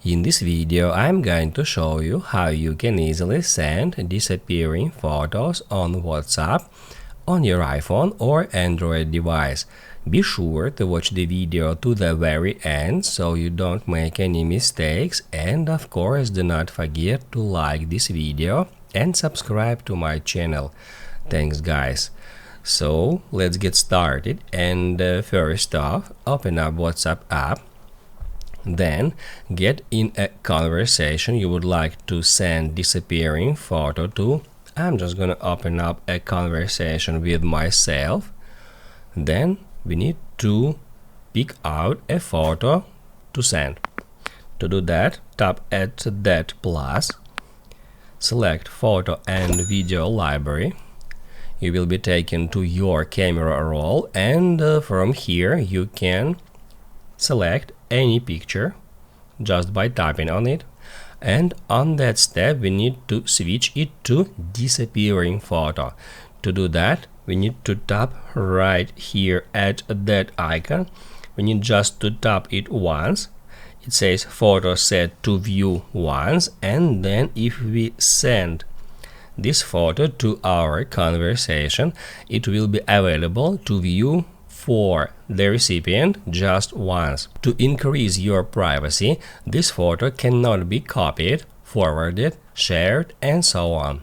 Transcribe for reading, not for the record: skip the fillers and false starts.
In this video, I'm going to show you how you can easily send disappearing photos on WhatsApp on your iPhone or Android device. Be sure to watch the video to the very end so you don't make any mistakes, and of course do not forget to like this video and subscribe to my channel. Thanks guys. So let's get started, and first off, open up WhatsApp app. Then get in a conversation you would like to send disappearing photo to. I'm just gonna open up a conversation with myself. Then we need to pick out a photo to send. To do that, tap at that plus, select photo and video library. You will be taken to your camera roll, and from here you can select any picture just by tapping on it, and on that step we need to switch it to disappearing photo. To do that, we need to tap right here at that icon. We need just to tap it once. It says photo set to view once, and then if we send this photo to our conversation, it will be available to view for the recipient just once. To increase your privacy, this photo cannot be copied, forwarded, shared, and so on.